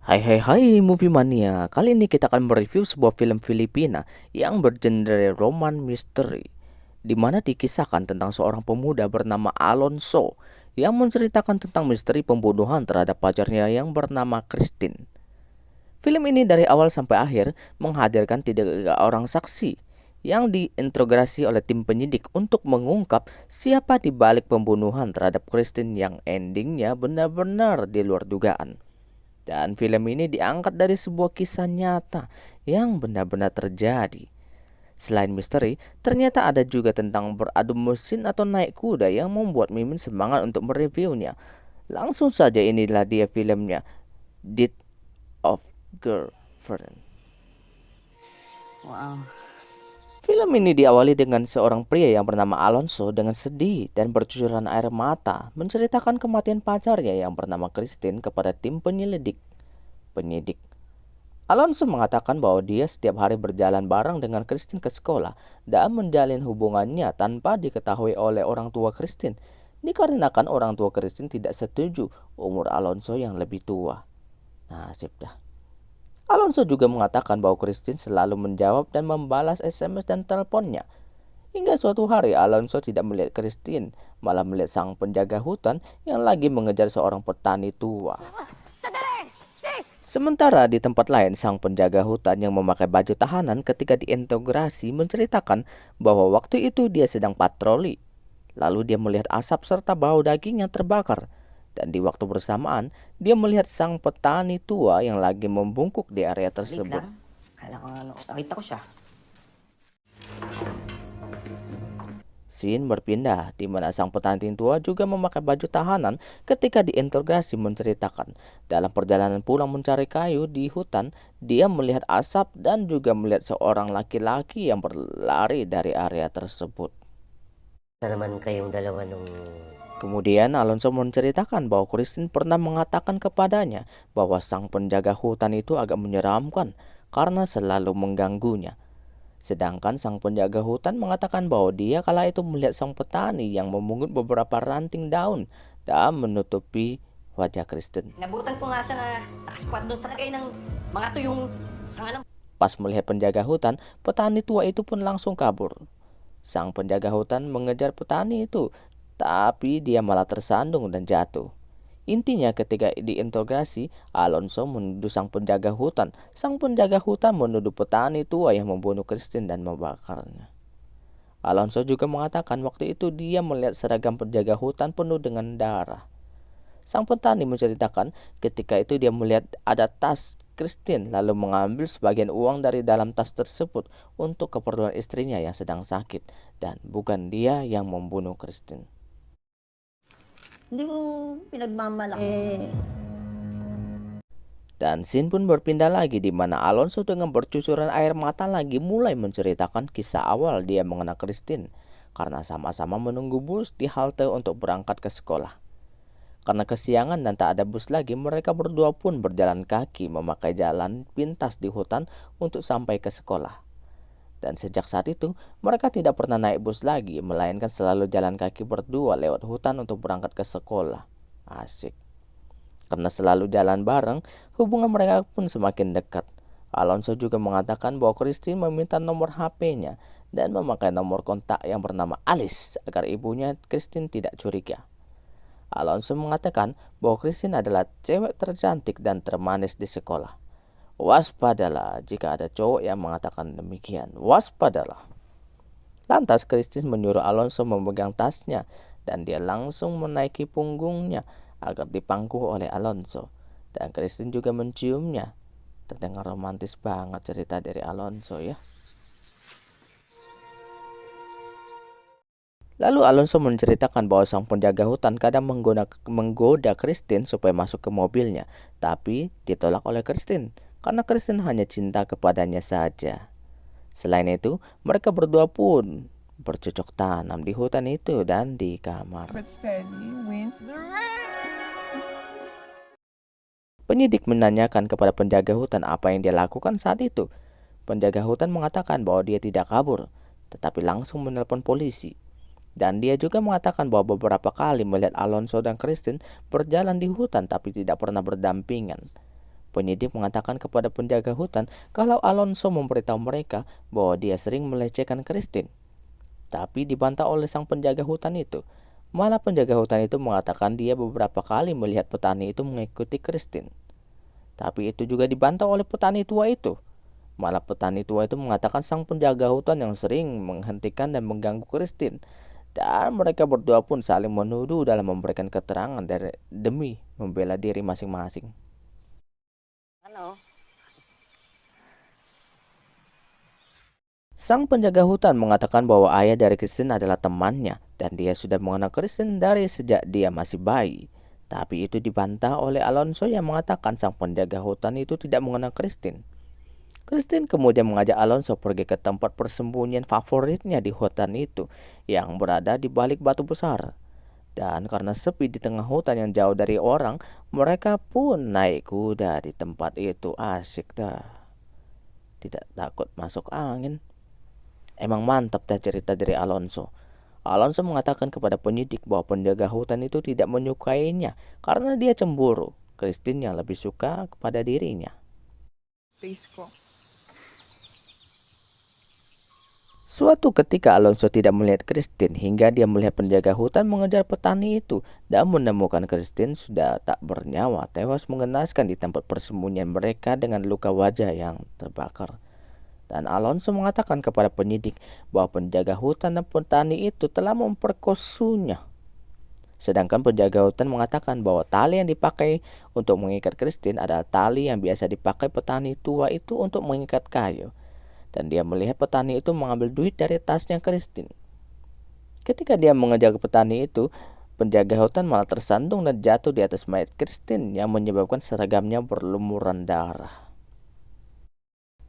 Hai hai hai Movie Mania. Kali ini kita akan mereview sebuah film Filipina yang bergenre roman misteri, di mana dikisahkan tentang seorang pemuda bernama Alonso yang menceritakan tentang misteri pembunuhan terhadap pacarnya yang bernama Christine. Film ini dari awal sampai akhir menghadirkan 3 orang saksi yang diinterogasi oleh tim penyidik untuk mengungkap siapa di balik pembunuhan terhadap Christine yang endingnya benar-benar di luar dugaan. Dan film ini diangkat dari sebuah kisah nyata yang benar-benar terjadi. Selain misteri, ternyata ada juga tentang beradu mesin atau naik kuda yang membuat Mimin semangat untuk mereviewnya. Langsung saja, inilah dia filmnya, Death of Girlfriend. Wow. Film ini diawali dengan seorang pria yang bernama Alonso dengan sedih dan bercucuran air mata menceritakan kematian pacarnya yang bernama Christine kepada tim penyidik. Alonso mengatakan bahwa dia setiap hari berjalan bareng dengan Christine ke sekolah dan menjalin hubungannya tanpa diketahui oleh orang tua Christine, dikarenakan orang tua Christine tidak setuju umur Alonso yang lebih tua. Nasib dah. Alonso juga mengatakan bahwa Christine selalu menjawab dan membalas SMS dan teleponnya. Hingga suatu hari Alonso tidak melihat Christine, malah melihat sang penjaga hutan yang lagi mengejar seorang petani tua. Sementara di tempat lain, sang penjaga hutan yang memakai baju tahanan ketika diintegrasi menceritakan bahwa waktu itu dia sedang patroli. Lalu dia melihat asap serta bau daging yang terbakar. Dan di waktu bersamaan, dia melihat sang petani tua yang lagi membungkuk di area Wait tersebut. lang. Kala ko nga nakita ko siya. Scene berpindah di mana sang petani tua juga memakai baju tahanan ketika diinterogasi menceritakan dalam perjalanan pulang mencari kayu di hutan, dia melihat asap dan juga melihat seorang laki-laki yang berlari dari area tersebut. Isa naman kayong dalawa nung Kemudian Alonso menceritakan bahwa Christine pernah mengatakan kepadanya bahwa sang penjaga hutan itu agak menyeramkan karena selalu mengganggunya. Sedangkan sang penjaga hutan mengatakan bahwa dia kala itu melihat sang petani yang memungut beberapa ranting daun dan menutupi wajah Kristen. nabutan ko nga siya na nakasquat doon sa lagay ng mga tuyong sanga ng Pas melihat penjaga hutan, petani tua itu pun langsung kabur. Sang penjaga hutan mengejar petani itu, tapi dia malah tersandung dan jatuh. Intinya ketika diinterogasi, Alonso menuduh sang penjaga hutan. Sang penjaga hutan menuduh petani tua yang membunuh Christine dan membakarnya. Alonso juga mengatakan waktu itu dia melihat seragam penjaga hutan penuh dengan darah. Sang petani menceritakan ketika itu dia melihat ada tas Christine lalu mengambil sebagian uang dari dalam tas tersebut untuk keperluan istrinya yang sedang sakit dan bukan dia yang membunuh Christine. Hindi ko pinagmamalaki. Dan scene pun berpindah lagi di mana Alonso dengan bercucuran air mata lagi mulai menceritakan kisah awal dia mengenal Christine karena sama-sama menunggu bus di halte untuk berangkat ke sekolah. Karena kesiangan dan tak ada bus lagi, mereka berdua pun berjalan kaki memakai jalan pintas di hutan untuk sampai ke sekolah. Dan sejak saat itu, mereka tidak pernah naik bus lagi, melainkan selalu jalan kaki berdua lewat hutan untuk berangkat ke sekolah. Asik. Karena selalu jalan bareng, hubungan mereka pun semakin dekat. Alonso juga mengatakan bahwa Christine meminta nomor HP-nya dan memakai nomor kontak yang bernama Alice agar ibunya Christine tidak curiga. Alonso mengatakan bahwa Christine adalah cewek tercantik dan termanis di sekolah. Waspadalah jika ada cowok yang mengatakan demikian. Waspadalah. Lantas Christine menyuruh Alonso memegang tasnya dan dia langsung menaiki punggungnya agar dipangku oleh Alonso. Dan Christine juga menciumnya. Terdengar romantis banget cerita dari Alonso ya. Lalu Alonso menceritakan bahwa sang penjaga hutan kadang menggoda Christine supaya masuk ke mobilnya. Tapi ditolak oleh Christine karena Christine hanya cinta kepadanya saja. Selain itu, mereka berdua pun bercocok tanam di hutan itu dan di kamar. Penyidik menanyakan kepada penjaga hutan apa yang dia lakukan saat itu. Penjaga hutan mengatakan bahwa dia tidak kabur, tetapi langsung menelpon polisi. Dan dia juga mengatakan bahwa beberapa kali melihat Alonso dan Christine berjalan di hutan tapi tidak pernah berdampingan. Penyidik mengatakan kepada penjaga hutan kalau Alonso memberitahu mereka bahwa dia sering melecehkan Christine. Tapi dibantah oleh sang penjaga hutan itu. Malah penjaga hutan itu mengatakan dia beberapa kali melihat petani itu mengikuti Christine. Tapi itu juga dibantah oleh petani tua itu. Malah petani tua itu mengatakan sang penjaga hutan yang sering menghentikan dan mengganggu Christine. Dan mereka berdua pun saling menuduh dalam memberikan keterangan demi membela diri masing-masing. Ano? Sang penjaga hutan mengatakan bahwa ayah dari Christine adalah temannya dan dia sudah mengenal Christine dari sejak dia masih bayi. Tapi itu dibantah oleh Alonso yang mengatakan sang penjaga hutan itu tidak mengenal Christine. Christine kemudian mengajak Alonso pergi ke tempat persembunyian favoritnya di hutan itu yang berada di balik batu besar. Dan karena sepi di tengah hutan yang jauh dari orang, mereka pun naik kuda di tempat itu. Asik dah. Tidak takut masuk angin. Emang mantap dah cerita dari Alonso. Alonso mengatakan kepada penyidik bahwa penjaga hutan itu tidak menyukainya karena dia cemburu. Christine yang lebih suka kepada dirinya. Suatu ketika Alonso tidak melihat Christine hingga dia melihat penjaga hutan mengejar petani itu dan menemukan Christine sudah tak bernyawa, tewas mengenaskan di tempat persembunyian mereka dengan luka wajah yang terbakar. Dan Alonso mengatakan kepada penyidik bahwa penjaga hutan dan petani itu telah memperkosunya. Sedangkan penjaga hutan mengatakan bahwa tali yang dipakai untuk mengikat Christine adalah tali yang biasa dipakai petani tua itu untuk mengikat kayu. Dan dia melihat petani itu mengambil duit dari tasnya Christine. Ketika dia mengejar petani itu, penjaga hutan malah tersandung dan jatuh di atas mayat Christine yang menyebabkan seragamnya berlumuran darah.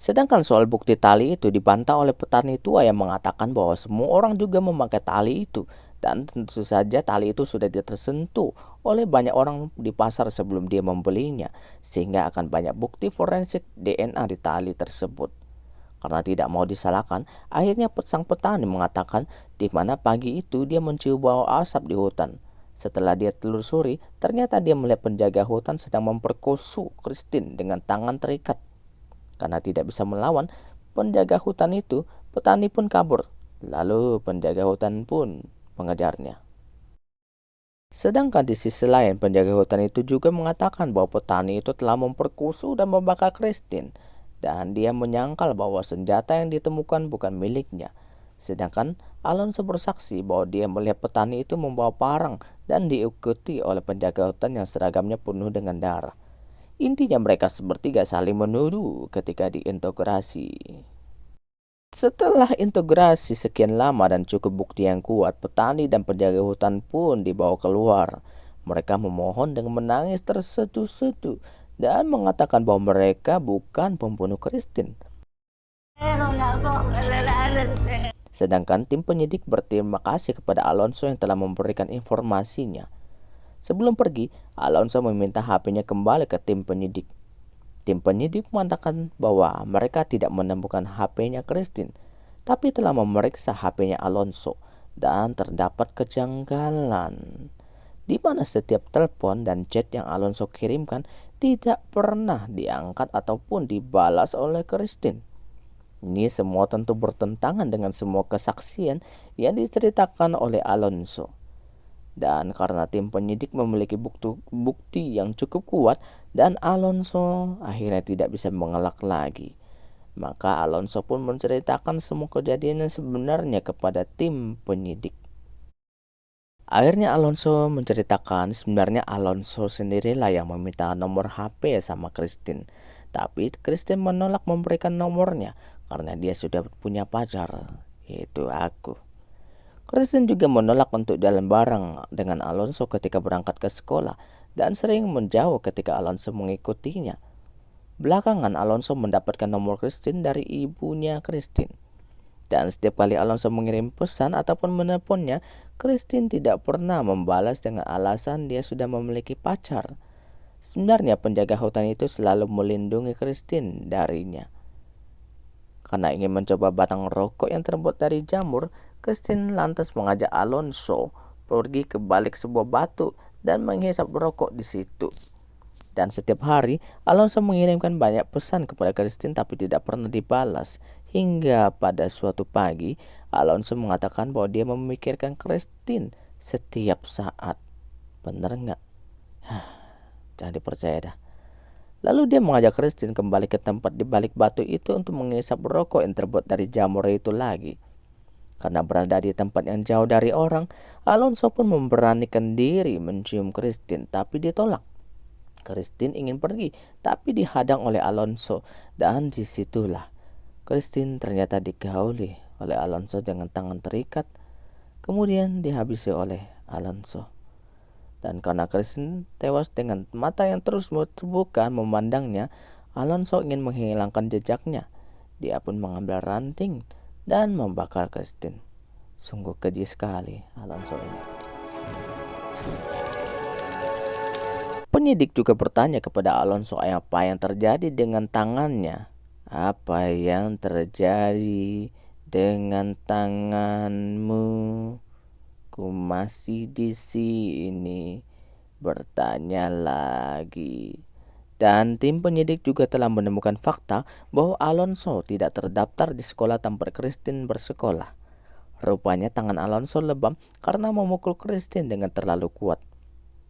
Sedangkan soal bukti tali itu dibantah oleh petani tua yang mengatakan bahwa semua orang juga memakai tali itu. Dan tentu saja tali itu sudah tersentuh oleh banyak orang di pasar sebelum dia membelinya. Sehingga akan banyak bukti forensik DNA di tali tersebut. Karena tidak mau disalahkan, akhirnya sang petani mengatakan di mana pagi itu dia mencium bau asap di hutan. Setelah dia telusuri, ternyata dia melihat penjaga hutan sedang memperkosa Christine dengan tangan terikat. Karena tidak bisa melawan penjaga hutan itu, petani pun kabur. Lalu penjaga hutan pun mengejarnya. Sedangkan di sisi lain, penjaga hutan itu juga mengatakan bahwa petani itu telah memperkosa dan membakar Christine. Dan dia menyangkal bahwa senjata yang ditemukan bukan miliknya. Sedangkan Alonso bersaksi bahwa dia melihat petani itu membawa parang dan diikuti oleh penjaga hutan yang seragamnya penuh dengan darah. Intinya mereka bertiga saling menuduh ketika diintegrasi. Setelah integrasi sekian lama dan cukup bukti yang kuat, petani dan penjaga hutan pun dibawa keluar. Mereka memohon dengan menangis terseduh-seduh dan mengatakan bahwa mereka bukan pembunuh Christine. Sedangkan tim penyidik berterima kasih kepada Alonso yang telah memberikan informasinya. Sebelum pergi, Alonso meminta HP-nya kembali ke tim penyidik. Tim penyidik mengatakan bahwa mereka tidak menemukan HP-nya Christine, tapi telah memeriksa HP-nya Alonso dan terdapat kejanggalan, di mana setiap telepon dan chat yang Alonso kirimkan tidak pernah diangkat ataupun dibalas oleh Christine. Ini semua tentu bertentangan dengan semua kesaksian yang diceritakan oleh Alonso. Dan karena tim penyidik memiliki bukti yang cukup kuat dan Alonso akhirnya tidak bisa mengelak lagi, maka Alonso pun menceritakan semua kejadian yang sebenarnya kepada tim penyidik. Akhirnya Alonso menceritakan sebenarnya Alonso sendirilah yang meminta nomor HP sama Christine. Tapi Christine menolak memberikan nomornya karena dia sudah punya pacar, yaitu aku. Christine juga menolak untuk jalan bareng dengan Alonso ketika berangkat ke sekolah dan sering menjauh ketika Alonso mengikutinya. Belakangan Alonso mendapatkan nomor Christine dari ibunya Christine. Dan setiap kali Alonso mengirim pesan ataupun menelponnya, Christine tidak pernah membalas dengan alasan dia sudah memiliki pacar. Sebenarnya penjaga hutan itu selalu melindungi Christine darinya. Karena ingin mencoba batang rokok yang terbuat dari jamur, Christine lantas mengajak Alonso pergi ke balik sebuah batu dan menghisap rokok di situ. Dan setiap hari, Alonso mengirimkan banyak pesan kepada Christine tapi tidak pernah dibalas. Hingga pada suatu pagi, Alonso mengatakan bahwa dia memikirkan Christine setiap saat. Bener nggak? Jangan dipercaya dah. Lalu dia mengajak Christine kembali ke tempat di balik batu itu untuk mengisap rokok yang terbuat dari jamur itu lagi. Karena berada di tempat yang jauh dari orang, Alonso pun memberanikan diri mencium Christine, tapi ditolak. Christine ingin pergi, tapi dihadang oleh Alonso, dan disitulah Christine ternyata digauli oleh Alonso dengan tangan terikat, kemudian dihabisi oleh Alonso. Dan karena Christine tewas dengan mata yang terus terbuka memandangnya, Alonso ingin menghilangkan jejaknya. Dia pun mengambil ranting dan membakar Christine. Sungguh keji sekali Alonso ini. Penyidik juga bertanya kepada Alonso apa yang terjadi dengan tangannya. Apa yang terjadi dengan tanganmu? Ku masih di sini bertanya lagi. Dan tim penyidik juga telah menemukan fakta bahwa Alonso tidak terdaftar di sekolah tempat Christine bersekolah. Rupanya tangan Alonso lebam karena memukul Christine dengan terlalu kuat.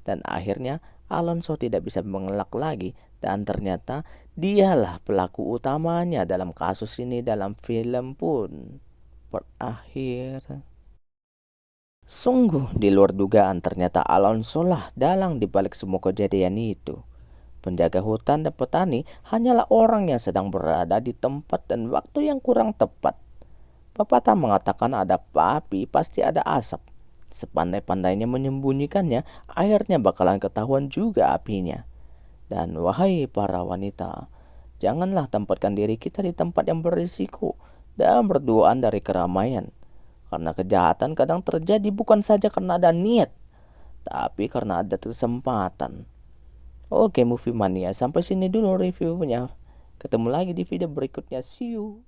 Dan akhirnya Alonso tidak bisa mengelak lagi, dan ternyata dialah pelaku utamanya dalam kasus ini. Dalam film pun berakhir. Sungguh di luar dugaan, ternyata Alonso lah dalang dibalik semua kejadian itu. Penjaga hutan dan petani hanyalah orang yang sedang berada di tempat dan waktu yang kurang tepat. Pepatah mengatakan ada api pasti ada asap. Sepandai-pandainya menyembunyikannya, akhirnya bakalan ketahuan juga apinya. Dan wahai para wanita, janganlah tempatkan diri kita di tempat yang berisiko dan berduaan dari keramaian. Karena kejahatan kadang terjadi bukan saja karena ada niat, tapi karena ada kesempatan. Oke, Movie Mania, sampai sini dulu reviewnya. Ketemu lagi di video berikutnya. See you.